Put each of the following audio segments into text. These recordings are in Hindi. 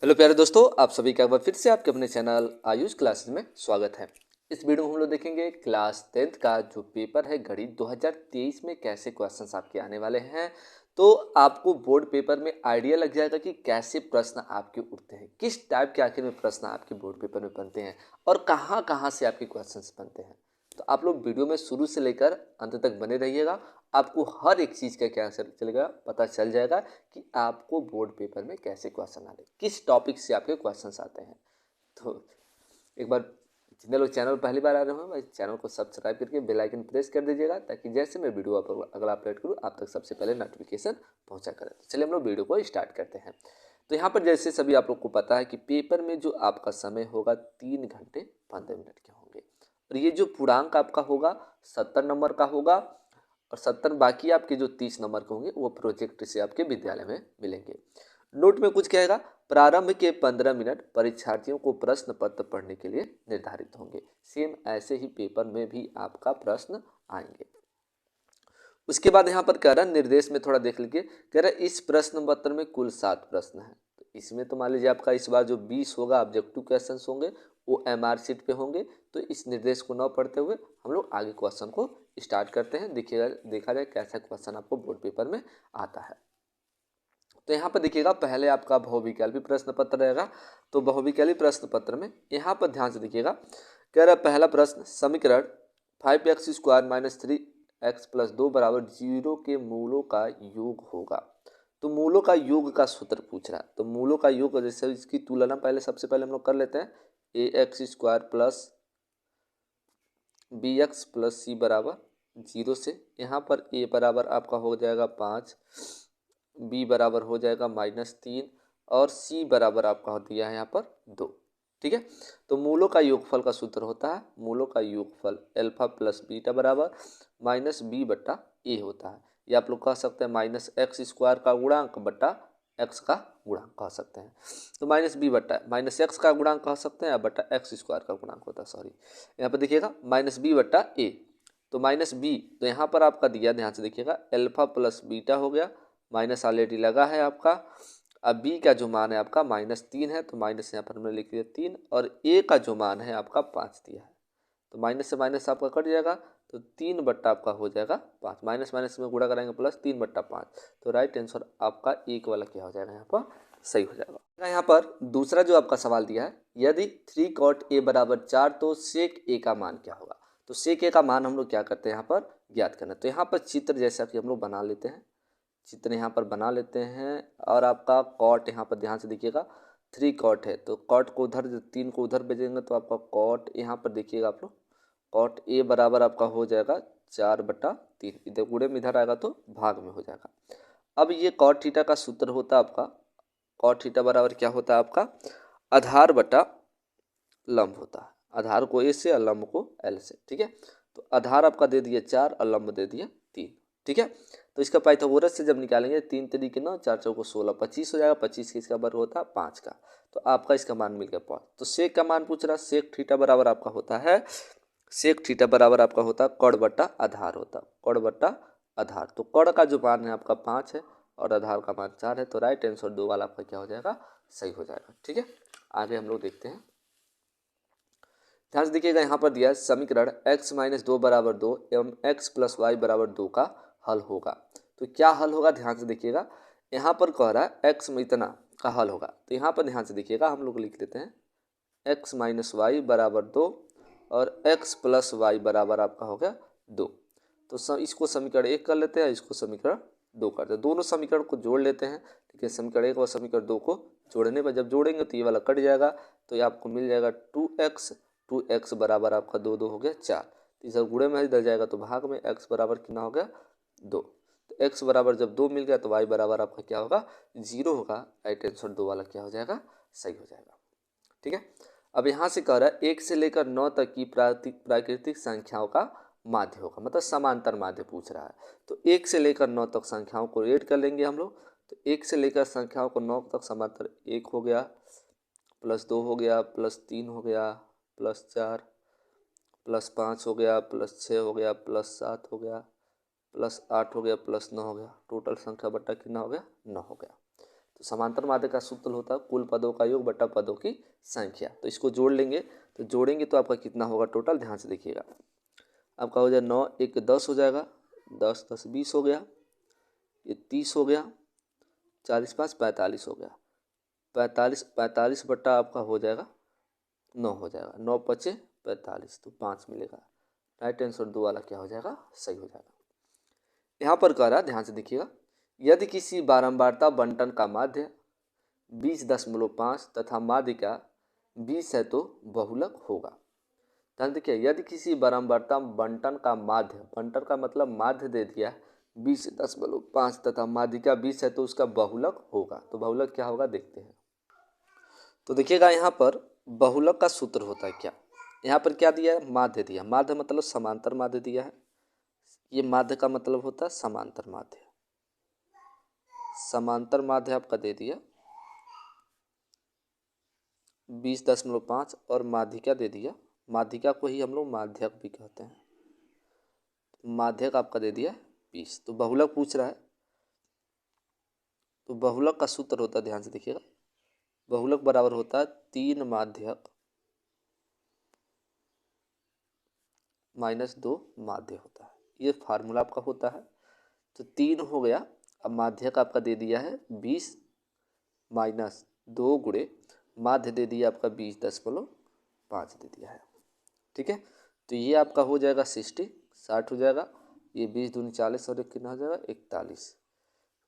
हेलो प्यारे दोस्तों, आप सभी का एक बार फिर से आपके अपने चैनल आयुष क्लासेस में स्वागत है। इस वीडियो में हम लोग देखेंगे क्लास 10th का जो पेपर है गणित 2023 में कैसे क्वेश्चंस आपके आने वाले हैं। तो आपको बोर्ड पेपर में आइडिया लग जाएगा कि कैसे प्रश्न आपके उठते हैं, किस टाइप के आखिर में प्रश्न आपके बोर्ड पेपर में बनते हैं और कहाँ कहाँ से आपके क्वेश्चंस बनते हैं। तो आप लोग वीडियो में शुरू से लेकर अंत तक बने रहिएगा। आपको हर एक चीज़ का क्या चलेगा पता चल जाएगा कि आपको बोर्ड पेपर में कैसे क्वेश्चन आते हैं, किस टॉपिक से आपके क्वेश्चंस आते हैं। तो एक बार जितने लोग चैनल पहली बार आ रहे हो, चैनल को सब्सक्राइब करके बेल आइकन प्रेस कर दीजिएगा ताकि जैसे मैं वीडियो अगला अपलोड करूँ आप तक सबसे पहले नोटिफिकेशन पहुँचा करें। तो चलिए हम लोग वीडियो को स्टार्ट करते हैं। तो यहाँ पर जैसे सभी आप लोग को पता है कि पेपर में जो आपका समय होगा 3 घंटे 15 मिनट के होंगे और ये जो पूर्णांक आपका होगा 70 नंबर का होगा और 70 बाकी आपके जो 30 नंबर के होंगे वो प्रोजेक्ट से आपके विद्यालय में मिलेंगे। नोट में कुछ कहेगा, प्रारंभ के 15 मिनट परीक्षार्थियों को प्रश्न पत्र पढ़ने के लिए निर्धारित होंगे। सेम ऐसे ही पेपर में भी आपका प्रश्न आएंगे। उसके बाद यहाँ पर कह रहा है निर्देश में थोड़ा देख लीजिए, कह रहा है इस प्रश्न पत्र में कुल 7 प्रश्न हैं। तो इसमें तो मान लीजिए आपका इस बार जो 20 होगा ऑब्जेक्टिव क्वेश्चन होंगे वो MR शीट पे होंगे। तो इस निर्देश को न पढ़ते हुए हम लोग आगे क्वेश्चन को स्टार्ट करते हैं। देखिएगा देखा जाए कैसा क्वेश्चन आपको बोर्ड पेपर में आता है। तो यहाँ पर देखिएगा पहले आपका बहुविकल्पी प्रश्न पत्र रहेगा। तो बहुविकल्पी प्रश्न पत्र में यहाँ पर ध्यान से देखिएगा, कह रहा है पहला प्रश्न समीकरण 5x² - 3x+2 = 0 के मूलों का योग होगा। तो मूलों का योग का सूत्र पूछ रहा है। तो मूलों का योग जैसे इसकी तुलना पहले सबसे पहले हम लोग कर लेते हैं। ax² + bx + c = 0 से यहाँ पर a बराबर आपका हो जाएगा 5, b बराबर हो जाएगा -3 और c बराबर आपका हो दिया है यहाँ पर 2। ठीक है, तो मूलों का योगफल का सूत्र होता है, मूलों का योगफल अल्फा प्लस बीटा बराबर -b/a होता है। या आप लोग कह सकते हैं -x² का गुणांक बटा x का गुणांक कह सकते हैं। तो -x का गुणांक कह सकते हैं या बटा x² का गुणांक होता है। सॉरी, यहाँ पर देखिएगा -b/a। तो -b तो यहाँ पर आपका दिया, ध्यान से देखिएगा, अल्फा प्लस बीटा हो गया, माइनस ऑलरेडी लगा है आपका। अब b का जो मान है आपका -3 है तो माइनस यहाँ पर हमने लिख दिया 3 और a का जो मान है आपका 5 दिया है। तो माइनस से माइनस आपका कट जाएगा तो 3 बट्टा आपका हो जाएगा 5, माइनस माइनस में गुणा कराएंगे प्लस 3/5। तो राइट आंसर आपका एक वाला क्या हो जाएगा यहाँ पर सही हो जाएगा। यहाँ पर दूसरा जो आपका सवाल दिया है, यदि 3 cot a = 4 तो sec a का मान क्या होगा। तो sec a का मान हम लोग क्या करते हैं यहाँ पर ज्ञात करना। तो यहाँ पर चित्र जैसा कि हम लोग बना लेते हैं, चित्र यहाँ पर बना लेते हैं और आपका कॉट यहाँ पर ध्यान से देखिएगा 3 cot है तो कॉट को उधर 3 को उधर भेजेंगे तो आपका कॉट यहाँ पर देखिएगा आप लोग कॉट ए बराबर आपका हो जाएगा 4/3। इधर गुणे में इधर आएगा तो भाग में हो जाएगा। अब ये कॉट थीटा का सूत्र होता है आपका, कॉट थीटा बराबर क्या होता है आपका आधार बटा लंब होता है। आधार को ए से और लंब को एल से। ठीक है, तो आधार आपका दे दिया 4 और लंब दे दिया 3। ठीक है, तो इसका पाइथागोरस से जब निकालेंगे 3 3 9 4 4 16 25 हो जाएगा। 25 के इसका वर्ग होता है 5 का। तो आपका इसका मान मिल गया 5। तो सेक का मान पूछ रहा है, सेक थीटा बराबर आपका होता है, सेक थीटा बराबर आपका होता है कड़ बट्टा आधार होता है, कड़ बट्टा आधार। तो कड़ का जो मान है आपका 5 है और आधार का मान 4 है। तो राइट आंसर 2 वाला आपका क्या हो जाएगा सही हो जाएगा। ठीक है, आगे हम लोग देखते हैं। ध्यान से देखिएगा यहाँ पर दिया है समीकरण x - 2 = 2 एवं x + y = 2 का हल होगा। तो क्या हल होगा, ध्यान से देखिएगा। यहाँ पर कह रहा है x में इतना का हल होगा। तो यहाँ पर ध्यान से देखिएगा, हम लोग लिख देते हैं x - y = 2 और x + y बराबर आपका हो गया 2। तो इसको समीकरण 1 कर लेते हैं, इसको समीकरण 2 करते हैं। दोनों समीकरण को जोड़ लेते हैं। ठीक है, समीकरण 1 और समीकरण 2 को जोड़ने पर जब जोड़ेंगे तो ये वाला कट जाएगा। तो ये आपको मिल जाएगा 2x बराबर आपका 2 2 हो गया 4। तो इधर गुणे में इधर जाएगा तो भाग में x बराबर कितना हो गया 2। तो x बराबर जब 2 मिल गया तो y बराबर आपका क्या होगा 0 होगा। राइट आंसर 2 वाला क्या हो जाएगा सही हो जाएगा। ठीक है, अब यहाँ से कह रहा है 1 से लेकर 9 तक की प्राकृतिक संख्याओं का माध्य होगा, मतलब समांतर माध्य पूछ रहा है। तो 1 से लेकर 9 तक संख्याओं को ऐड कर लेंगे हम लोग। तो 1 से लेकर संख्याओं को 9 तक समांतर 1 हो गया, +2 हो गया, +3 हो गया, +4, +5 हो गया, +6 हो गया, +7 हो गया, +8 हो गया, +9 हो गया। टोटल संख्या बट्टा कितना हो गया 9 हो गया। तो समांतर माध्य का सूत्र होता है कुल पदों का योग बटा पदों की संख्या। तो इसको जोड़ लेंगे, तो जोड़ेंगे तो आपका कितना होगा टोटल, ध्यान से देखिएगा। आपका हो जाएगा 9 1 10 हो जाएगा, 10 10 20 हो गया, ये 30 हो गया, 40 5 45 हो गया, 45 बटा आपका हो जाएगा 9 हो जाएगा, 9 पचे 45 तो 5 मिलेगा। राइट आंसर 2 वाला क्या हो जाएगा, सही हो जाएगा। यहाँ पर कह रहा है, ध्यान से देखिएगा, यदि किसी बारंबारता बंटन का माध्य 20.5 तथा माध्य का 20 है तो बहुलक होगा। ध्यान देखिए, यदि किसी बारंबारता बंटन का माध्य, बंटन का मतलब माध्य दे दिया 20.5 तथा माध्य का 20 है तो उसका बहुलक होगा। तो बहुलक क्या होगा देखते हैं। तो देखिएगा यहाँ पर बहुलक का सूत्र होता है क्या, यहाँ पर क्या दिया है, माध्य दिया, माध्य मतलब समांतर माध्य दिया है, ये माध्य का मतलब होता है समांतर माध्य, समांतर माध्य आपका दे दिया 20.5 और माध्यिका दे दिया, माध्यिका को ही हम लोग माध्यक भी कहते हैं, माध्यक आपका दे दिया 20। तो बहुलक पूछ रहा है, तो बहुलक का सूत्र होता है, ध्यान से देखिएगा, बहुलक बराबर होता है 3 माध्यक - 2 माध्य होता है, ये फार्मूला आपका होता है। तो 3 हो गया, अब माध्यक आपका दे दिया है 20 - 2 गुणे माध्य दे दिया आपका 20.5 दे दिया है, ठीक है। तो ये आपका हो जाएगा 60 हो जाएगा, ये 20 दूनी 40 और एक कितना हो जाएगा 41,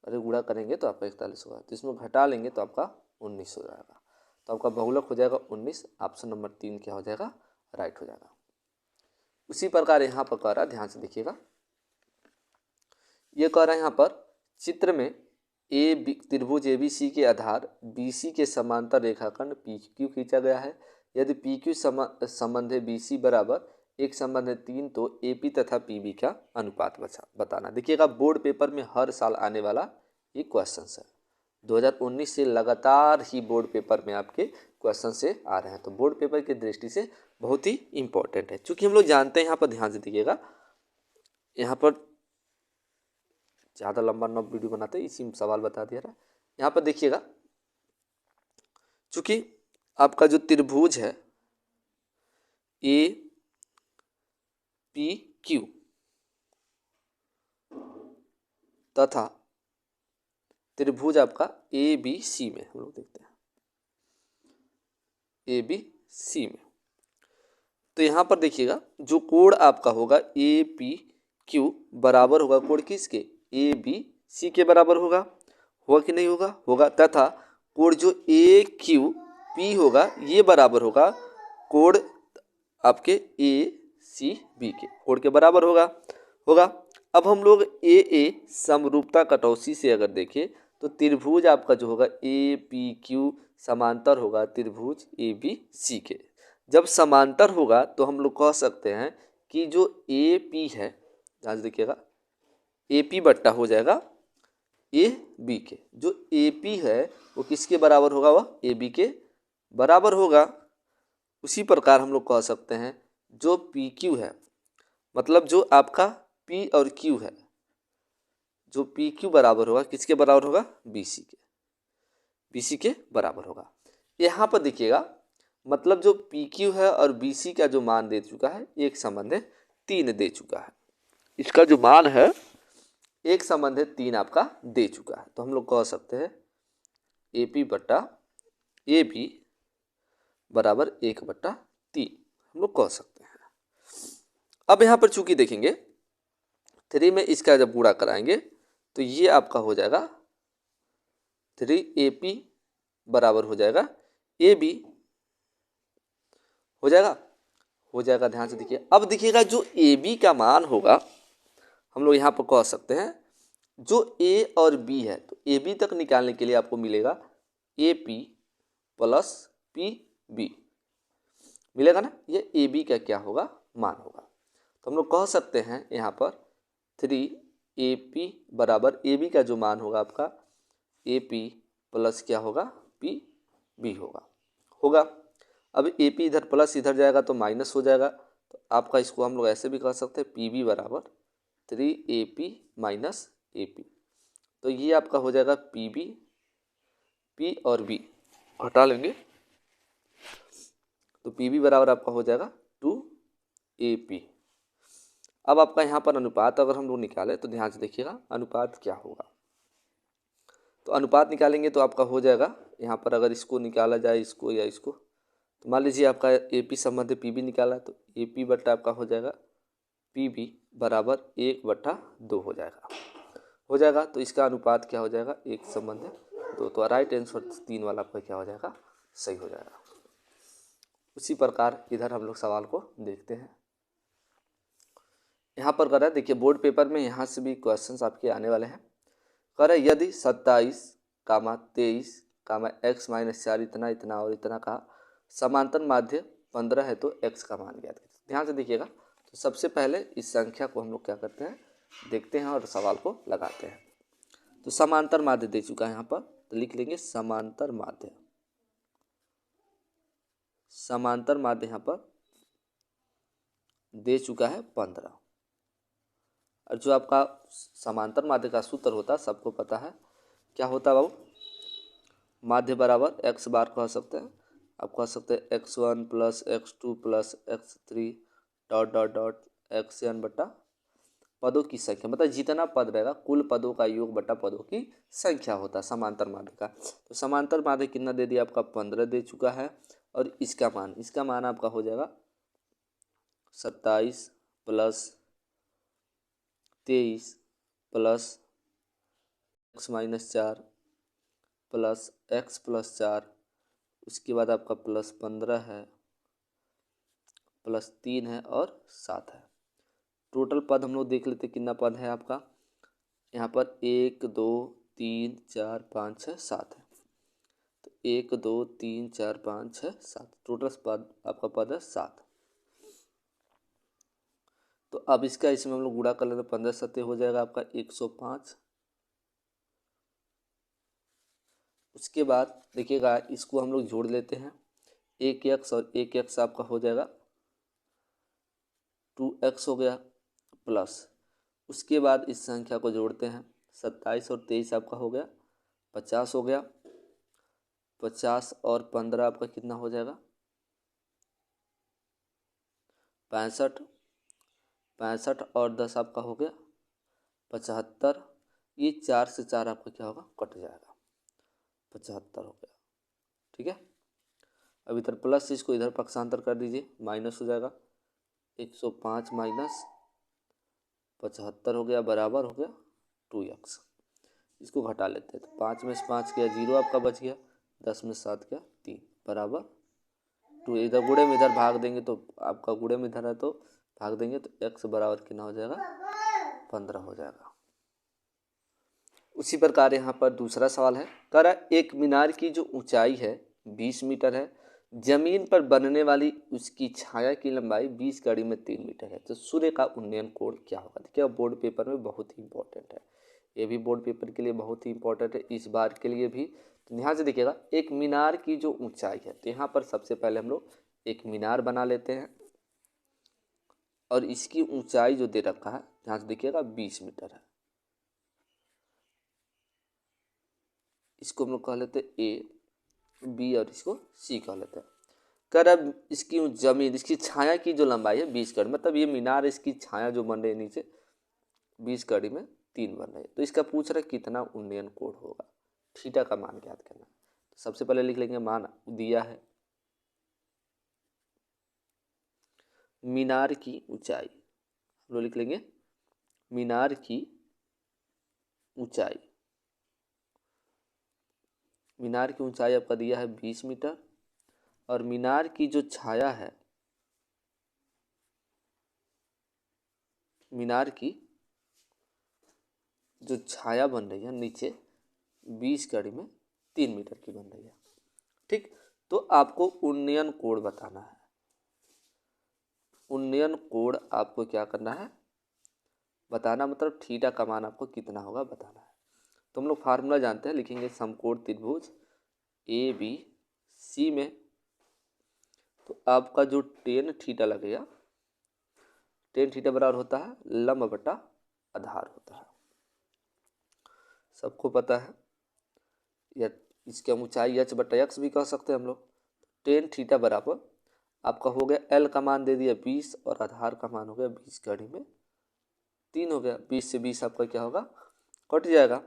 अरे गुणा करेंगे तो आपका 41 होगा, तो इसमें घटा लेंगे तो आपका 19 हो जाएगा। तो आपका बहुलक हो जाएगा 19, ऑप्शन नंबर 3 क्या हो जाएगा, राइट हो जाएगा। उसी प्रकार यहाँ पर कह रहा है, ध्यान से देखिएगा, ये कह रहा है यहाँ पर चित्र में त्रिभुज ABC के आधार BC के समांतर रेखाखंड PQ खींचा गया है। यदि PQ संबंध है BC बराबर एक संबंध है 3 तो AP तथा PB का अनुपात बताना। देखिएगा बोर्ड पेपर में हर साल आने वाला ये क्वेश्चन है, 2019 से लगातार ही बोर्ड पेपर में आपके क्वेश्चन से आ रहे हैं, तो बोर्ड पेपर की दृष्टि से बहुत ही इंपॉर्टेंट है। चूंकि हम लोग जानते हैं, यहाँ पर ध्यान से देखिएगा, यहाँ पर ज़्यादा लंबा न वीडियो बनाते, इसी में सवाल बता दिया रहा। यहाँ पर देखिएगा, चूंकि आपका जो त्रिभुज है APQ तथा त्रिभुज आपका ABC में, हम लोग देखते हैं ABC में, तो यहाँ पर देखिएगा जो कोण आपका होगा APQ बराबर होगा कोण किसके, ABC के बराबर होगा कि नहीं होगा, होगा। तथा कोण जो AQP होगा ये बराबर होगा कोण आपके ACB के कोण के बराबर होगा। अब हम लोग AA समरूपता कटौती से अगर देखें तो त्रिभुज आपका जो होगा APQ समांतर होगा त्रिभुज ABC के। जब समांतर होगा तो हम लोग कह सकते हैं कि जो AP है, ध्यान से देखिएगा, AP बट्टा हो जाएगा AB के, जो AP है वो किसके बराबर होगा, वह AB के बराबर होगा। उसी प्रकार हम लोग कह सकते हैं जो PQ है, मतलब जो आपका P और Q है, जो PQ बराबर होगा किसके बराबर होगा, BC के बराबर होगा। यहाँ पर देखिएगा, मतलब जो PQ है और BC का जो मान दे चुका है एक संबंध है 3 दे चुका है, इसका जो मान है एक संबंध है 3 आपका दे चुका है। तो हम लोग कह सकते हैं AP बट्टा AB बराबर 1/3 हम लोग कह सकते हैं। अब यहाँ पर चूंकि देखेंगे 3 में इसका जब गुणा कराएंगे तो ये आपका हो जाएगा 3AP बराबर हो जाएगा AB हो जाएगा। ध्यान से देखिए, अब देखिएगा जो AB का मान होगा हम लोग यहाँ पर कह सकते हैं जो A और B है, तो AB तक निकालने के लिए आपको मिलेगा AP प्लस PB मिलेगा ना, ये AB का क्या होगा, मान होगा। तो हम लोग कह सकते हैं यहाँ पर 3AP बराबर AB का जो मान होगा आपका AP प्लस क्या होगा PB होगा। अब AP इधर प्लस इधर जाएगा तो माइनस हो जाएगा, तो आपका इसको हम लोग ऐसे भी कह सकते हैं PB बराबर 3AP - AP, तो ये आपका हो जाएगा PB P और B हटा लेंगे तो PB बराबर आपका हो जाएगा 2AP। अब आपका यहाँ पर अनुपात अगर हम लोग निकालें तो ध्यान से देखिएगा अनुपात क्या होगा। तो अनुपात निकालेंगे तो आपका हो जाएगा यहाँ पर, अगर इसको निकाला जाए इसको या इसको, तो मान लीजिए आपका AP संबंध PB निकाला तो AP बट्टा आपका हो जाएगा PB बराबर 1/2 हो जाएगा। तो इसका अनुपात क्या हो जाएगा, 1:2। तो राइट आंसर 3 वाला आपका क्या हो जाएगा, सही हो जाएगा। उसी प्रकार इधर हम लोग सवाल को देखते हैं। यहाँ पर कर रहा है, देखिए बोर्ड पेपर में यहाँ से भी क्वेश्चंस आपके आने वाले हैं। कर रहा है यदि 27, 23, x-4 इतना इतना और इतना का समांतर माध्य 15 है तो x का मान ज्ञात कीजिए। ध्यान से देखिएगा। तो सबसे पहले इस संख्या को हम लोग क्या करते हैं, देखते हैं और सवाल को लगाते हैं। तो समांतर माध्य दे चुका है यहाँ पर, तो लिख लेंगे समांतर माध्य। समांतर माध्य यहाँ पर दे चुका है 15। और जो आपका समांतर माध्य का सूत्र होता है सबको पता है, क्या होता है बाबू, माध्य बराबर x बार कह सकते हैं, आप कह सकते हैं x1 plus x2 plus x3 dot dot dot xn बटा पदों की संख्या, मतलब जितना पद रहेगा कुल पदों का योग बटा पदों की संख्या होता है समांतर माध्य का। तो समांतर माध्य कितना दे दिया आपका, 15 दे चुका है। और इसका मान आपका हो जाएगा 27 plus 23 plus x-4 plus x plus 4, उसके बाद आपका प्लस 15 है, प्लस 3 है और 7 है। टोटल पद हम लोग देख लेते कितना पद है आपका, यहाँ पर 1 2 3 4 5 6 7 है। तो 1 2 3 4 5 6 7 टोटल पद आपका पद है 7। तो अब इसका इसमें हम लोग गुणा कर लेते, 15 7 हो जाएगा आपका 105। उसके बाद देखिएगा इसको हम लोग जोड़ लेते हैं, 1x और 1x आपका हो जाएगा 2x हो गया, प्लस उसके बाद इस संख्या को जोड़ते हैं, 27 और 23 आपका हो गया 50 हो गया, 50 और 15 आपका कितना हो जाएगा 65, 65 और 10 आपका हो गया 75। ये 4 से 4 आपका क्या होगा, कट जाएगा, 75 हो गया। ठीक है, अब इधर प्लस इसको इधर पक्षांतर कर दीजिए, माइनस हो जाएगा 105 माइनस 75 हो गया बराबर हो गया 2x। इसको घटा लेते हैं, तो 5 में से 5 गया 0 आपका बच गया, 10 में 7 गया 3 बराबर 2। इधर गुणे में इधर भाग देंगे तो आपका गुणे में इधर है तो भाग देंगे तो x बराबर कितना हो जाएगा 15 हो जाएगा। उसी प्रकार यहाँ पर दूसरा सवाल है, कह रहा है एक मीनार की जो ऊंचाई है 20 मीटर है, जमीन पर बनने वाली उसकी छाया की लंबाई 20 कड़ी में 3 मीटर है, तो सूर्य का उन्नयन कोण क्या होगा। देखिए बोर्ड पेपर में बहुत ही इंपॉर्टेंट है, ये भी बोर्ड पेपर के लिए बहुत ही इंपॉर्टेंट है, इस बार के लिए भी। तो ध्यान से देखिएगा, एक मीनार की जो ऊंचाई है, तो यहाँ पर सबसे पहले हम लोग एक मीनार बना लेते हैं और इसकी ऊंचाई जो दे रखा है ध्यान से देखिएगा 20 मीटर है। इसको हम लोग कह लेते हैं ए, बी और इसको सी कह लेते हैं। कर अब इसकी जमीन, इसकी छाया की जो लंबाई है 20 कड़ी, मतलब ये मीनार इसकी छाया जो बन रही है नीचे 20 कड़ी में 3 बन रही है। तो इसका पूछ रहा है कितना उन्नयन कोण होगा, थीटा का मान ज्ञात करना। तो सबसे पहले लिख लेंगे मान दिया है मीनार की ऊंचाई, हम लोग लिख लेंगे मीनार की ऊंचाई। मीनार की ऊंचाई आपका दिया है 20 मीटर और मीनार की जो छाया है, मीनार की जो छाया बन रही है नीचे 20 कड़ी में 3 मीटर की बन रही है। ठीक, तो आपको उन्नयन कोण बताना है। उन्नयन कोण आपको क्या करना है, बताना, मतलब थीटा का मान आपको कितना होगा बताना है। तो हम लोग फार्मूला जानते हैं, लिखेंगे समकोण त्रिभुज ए बी सी में, तो आपका जो टेन थीटा लगेगा, टेन थीटा बराबर होता है लंब बटा आधार होता है, सबको पता है। या इसकी हम ऊंचाई h बटा x भी कह सकते हैं हम लोग। टेन थीटा बराबर आपका हो गया, एल का मान दे दिया 20 और आधार का मान हो गया 20 कड़ी में 3 हो गया। 20 से 20 आपका क्या होगा, कट जाएगा,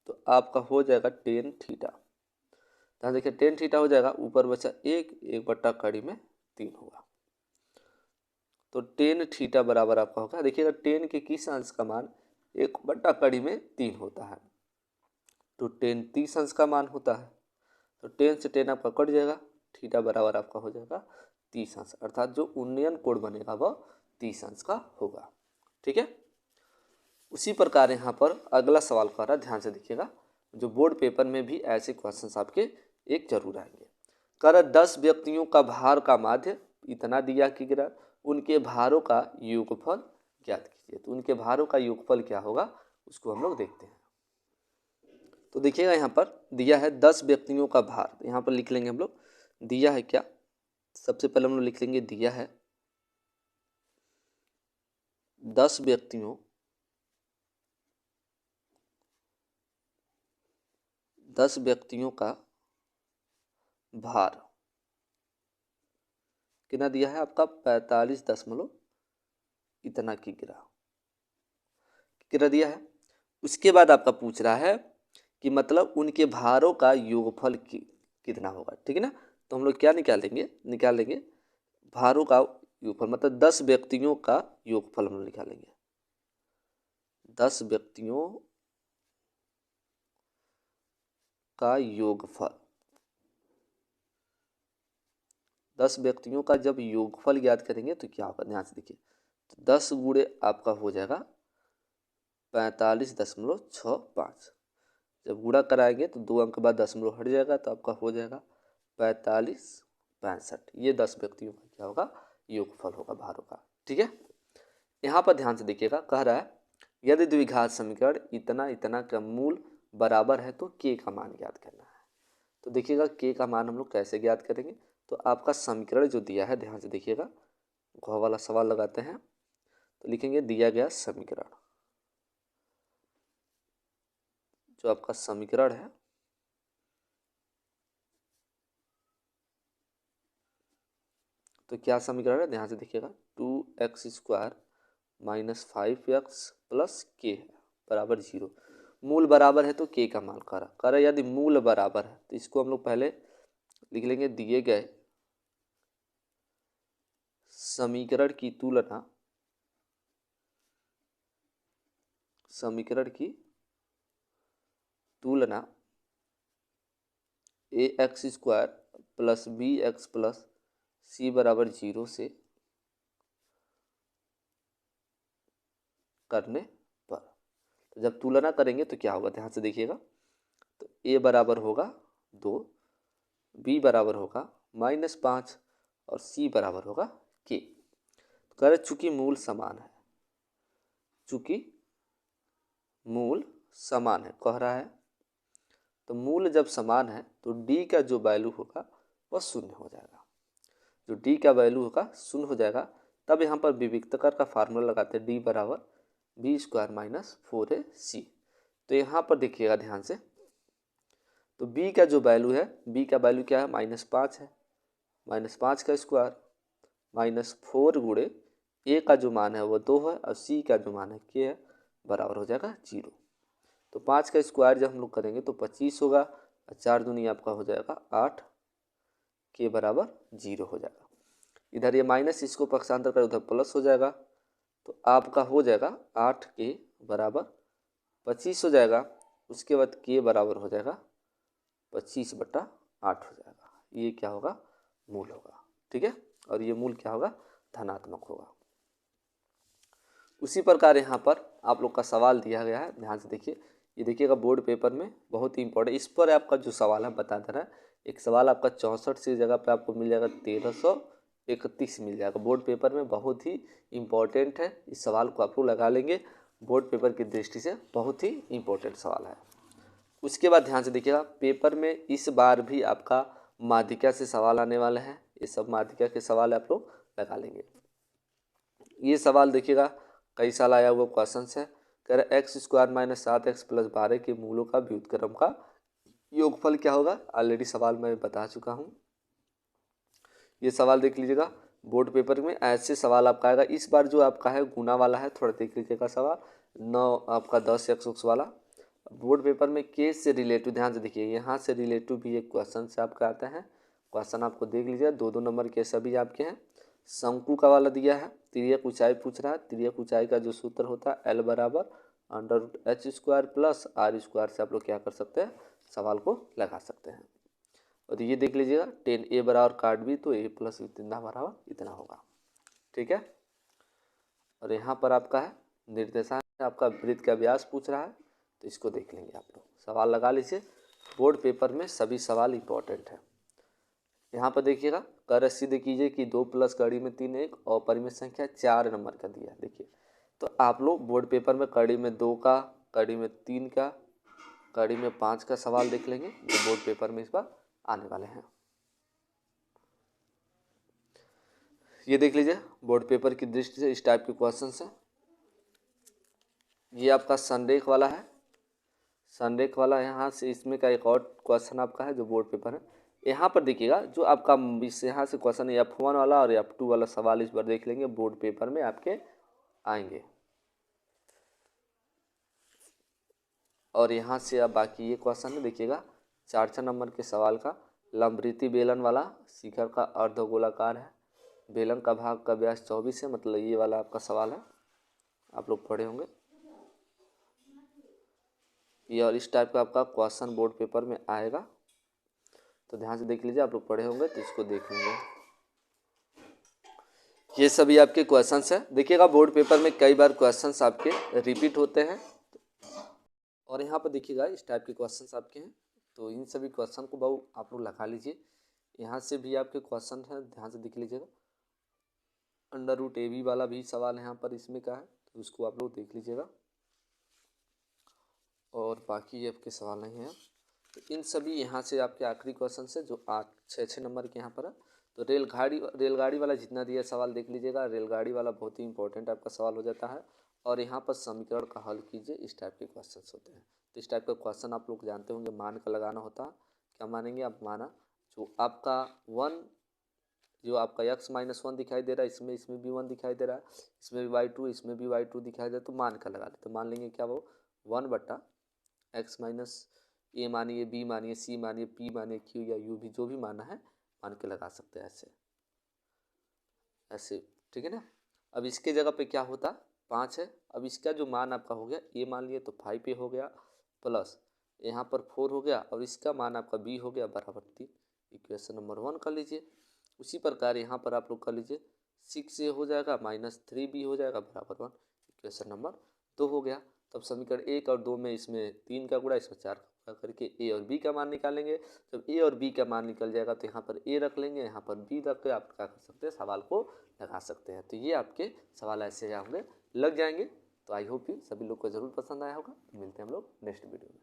तो आपका हो जाएगा टेन थीटा। तो देखिए टेन थीटा हो जाएगा, ऊपर बचा 1 बटा कड़ी में 3 होगा। तो टेन थीटा बराबर आपका होगा, देखिएगा टेन के किस अंश का मान 1 बटा कड़ी में 3 होता है, तो टेन 30 अंश का मान होता है। तो टेन से टेन आपका कट जाएगा, थीटा बराबर आपका हो जाएगा 30 अंश, अर्थात जो उन्नयन कोण बनेगा वह 30 अंश का होगा। ठीक है। उसी प्रकार यहाँ पर अगला सवाल कर रहा है, ध्यान से देखिएगा, जो बोर्ड पेपर में भी ऐसे क्वेश्चंस आपके एक जरूर आएंगे। कर 10 व्यक्तियों का भार का माध्य इतना दिया कि गिरा, उनके भारों का योगफल ज्ञात कीजिए। तो उनके भारों का योगफल क्या होगा उसको हम लोग देखते हैं। तो देखिएगा यहाँ पर दिया है 10 व्यक्तियों का भार, यहाँ पर लिख लेंगे हम लोग दिया है क्या, सबसे पहले हम लोग लिख लेंगे दिया है 10 व्यक्तियों का भार कितना दिया है आपका 45 दशमलव इतना की गिरा दिया है। उसके बाद आपका पूछ रहा है कि मतलब उनके भारों का योगफल कितना होगा। ठीक है ना। तो हम लोग क्या निकालेंगे भारों का योगफल, मतलब 10 व्यक्तियों का योगफल हम लोग निकालेंगे। 10 व्यक्तियों का योगफल, 10 व्यक्तियों का जब योगफल ज्ञात करेंगे तो क्या होगा, ध्यान से देखिए। तो 10 गुणे आपका हो जाएगा 45.65। जब गुणा कराएंगे तो 2 अंक के बाद दशमलव हट जाएगा, तो आपका हो जाएगा 45.65। ये 10 व्यक्तियों का क्या होगा, योगफल होगा भारों का। ठीक है। यहाँ पर ध्यान से देखिएगा, कह रहा है यदि द्विघात समीकरण इतना इतना का मूल बराबर है तो के का मान ज्ञात करना है। तो देखिएगा के का मान हम लोग कैसे ज्ञात करेंगे, तो आपका समीकरण जो दिया है, ध्यान से देखिएगा, घ वाला सवाल लगाते हैं, तो लिखेंगे दिया गया समीकरण, जो आपका समीकरण है तो क्या समीकरण है, ध्यान से देखिएगा, 2x² माइनस 5x प्लस के है बराबर 0। मूल बराबर है तो के का मान करा यदि मूल बराबर है तो इसको हम लोग पहले लिख लेंगे दिए गए समीकरण की तुलना ax² plus bx plus c बराबर 0 से करने पर। तो जब तुलना करेंगे तो क्या होगा, ध्यान से देखिएगा, तो a बराबर होगा 2, b बराबर होगा -5 और c बराबर होगा k। कह रहे चूंकि मूल समान है कह रहा है, तो मूल जब समान है तो d का जो वैल्यू होगा वह 0 हो जाएगा। जो d का वैल्यू होगा 0 हो जाएगा, तब यहाँ पर विविक्तकर का फार्मूला लगाते हैं, d बराबर b² माइनस 4ac। तो यहाँ पर देखिएगा ध्यान से, तो b का जो वैल्यू है, b का वैल्यू क्या है, -5 है, -5 का स्क्वायर माइनस 4 गुणे a का जो मान है वो 2 है और c का जो मान है k है, बराबर हो जाएगा 0। तो 5 का स्क्वायर जब हम लोग करेंगे तो 25 होगा और 4 दूनी आपका हो जाएगा 8, के बराबर 0 हो जाएगा। इधर ये माइनस इसको पक्षांतर कर उधर प्लस हो जाएगा, तो आपका हो जाएगा 8 के बराबर 25 हो जाएगा। उसके बाद के बराबर हो जाएगा 25/8 हो जाएगा। ये क्या होगा, मूल होगा। ठीक है। और ये मूल क्या होगा, धनात्मक होगा। उसी प्रकार यहाँ पर आप लोग का सवाल दिया गया है, ध्यान से देखिए, ये देखिएगा बोर्ड पेपर में बहुत ही इंपॉर्टेंट, इस पर आपका जो सवाल है बता दे रहा है। एक सवाल आपका 64 से जगह पे आपको मिल जाएगा 1331 मिल जाएगा। बोर्ड पेपर में बहुत ही इम्पोर्टेंट है, इस सवाल को आप लोग लगा लेंगे, बोर्ड पेपर की दृष्टि से बहुत ही इम्पोर्टेंट सवाल है। उसके बाद ध्यान से देखिएगा, पेपर में इस बार भी आपका माध्यिका से सवाल आने वाले हैं, ये सब माध्यिका के सवाल आप लोग लगा लेंगे। ये सवाल देखिएगा कई साल आया हुआ क्वेश्चन है, कह रहे x² - 7x + 12 के मूलों का व्युत्क्रम का योगफल क्या होगा ऑलरेडी सवाल मैं बता चुका हूँ। ये सवाल देख लीजिएगा, बोर्ड पेपर में ऐसे सवाल आपका आएगा। इस बार जो आपका है गुना वाला है, थोड़ा देख लीजिएगा सवाल 9 आपका 10 वाला। बोर्ड पेपर में केस से रिलेटिव ध्यान से देखिए, यहाँ से रिलेटिव भी एक क्वेश्चन से आपका आता है। क्वेश्चन आपको देख लीजिए, 2-2 नंबर के सभी आपके हैं। शंकु का वाला दिया है, तिर्यक ऊंचाई पूछ रहा है। तिर्यक ऊंचाई का जो सूत्र होता है L बराबर √h² प्लस r² से आप लोग क्या कर सकते हैं, सवाल को लगा सकते हैं। और ये देख लीजिएगा 10a बराबर काट भी तो a प्लस इतना बराबर इतना होगा, ठीक है। और यहाँ पर आपका है निर्देशांक, आपका वृत्त का व्यास पूछ रहा है, तो इसको देख लेंगे आप लोग, सवाल लगा लीजिए। बोर्ड पेपर में सभी सवाल इंपॉर्टेंट है। यहाँ पर देखिएगा, कर सिद्ध कीजिए कि 2 प्लस कड़ी में 3 एक और परिमित संख्या 4 नंबर का दिया। देखिए तो आप लोग बोर्ड पेपर में कड़ी में 2 का, कड़ी में 3 का, कड़ी में 5 का सवाल देख लेंगे जो बोर्ड पेपर में इस बार आने वाले हैं। ये देख लीजिए बोर्ड पेपर की दृष्टि से इस टाइप के क्वेश्चन है। ये आपका संरेख वाला है, संरेख वाला यहाँ से इसमें का एक और क्वेश्चन आपका है जो बोर्ड पेपर है। यहाँ पर देखिएगा जो आपका यहाँ से क्वेश्चन है F1 वाला और F2 वाला सवाल इस बार देख लेंगे, बोर्ड पेपर में आपके आएंगे। और यहाँ से अब बाकी ये क्वेश्चन है, देखिएगा 4 नंबर के सवाल का लंबवृत्तीय बेलन वाला, शिखर का अर्धगोलाकार है, बेलन का भाग का व्यास 24 है, मतलब ये वाला आपका सवाल है, आप लोग पढ़े होंगे ये। और इस टाइप का आपका क्वेश्चन बोर्ड पेपर में आएगा, तो ध्यान से देख लीजिए, आप लोग पढ़े होंगे तो इसको देख लेंगे। ये सभी आपके क्वेश्चंस हैं। देखिएगा बोर्ड पेपर में कई बार क्वेश्चंस आपके रिपीट होते हैं, और यहाँ पर देखिएगा इस टाइप के क्वेश्चंस आपके हैं, तो इन सभी क्वेश्चन को बहु आप लोग लगा लीजिए। यहाँ से भी आपके क्वेश्चन हैं, ध्यान से देख लीजिएगा। √AB वाला भी सवाल यहाँ पर इसमें का है, तो उसको आप लोग देख लीजिएगा। और बाकी आपके सवाल नहीं हैं, तो इन सभी यहाँ से आपके आखिरी क्वेश्चन से जो 8-6 नंबर के यहाँ पर है। तो रेलगाड़ी वाला जितना दिया सवाल देख लीजिएगा, रेलगाड़ी वाला बहुत ही इंपॉर्टेंट आपका सवाल हो जाता है। और यहाँ पर समीकरण का हल कीजिए, इस टाइप के क्वेश्चन होते हैं। तो इस टाइप का क्वेश्चन आप लोग जानते होंगे, मान का लगाना होता है। क्या मानेंगे आप, माना जो आपका 1 जो आपका x-1 दिखाई दे रहा है, इसमें भी 1 दिखाई दे रहा है, इसमें भी y2, इसमें भी y2 दिखाई दे रहा है, तो मान का लगा लेते। तो मान लेंगे क्या वो 1/x- a मानिए, b मानिए, c मानिए, p मानिए, q या u भी जो भी माना है मान के लगा सकते हैं ऐसे ऐसे, ठीक है ना। अब इसके जगह पे क्या होता, 5 है। अब इसका जो मान आपका हो गया a मान लिए तो 5 a हो गया, प्लस यहाँ पर 4 हो गया, और इसका मान आपका b हो गया बराबर 3। इक्वेशन नंबर 1 कर लीजिए। उसी प्रकार यहाँ पर आप लोग कर लीजिए, 6a हो जाएगा -3b हो जाएगा बराबर 1। इक्वेशन नंबर 2 हो गया। तब समीकरण 1 और 2 में इसमें 3 का गुणा, इसमें 4 का करके a और b का मान निकालेंगे। जब a और b का मान निकल जाएगा तो यहाँ पर a रख लेंगे, यहाँ पर b रख के आप क्या कर सकते हैं, सवाल को लगा सकते हैं। तो ये आपके सवाल ऐसे होंगे, लग जाएंगे। तो आई होप कि सभी लोग को ज़रूर पसंद आया होगा। मिलते हैं हम लोग नेक्स्ट वीडियो में।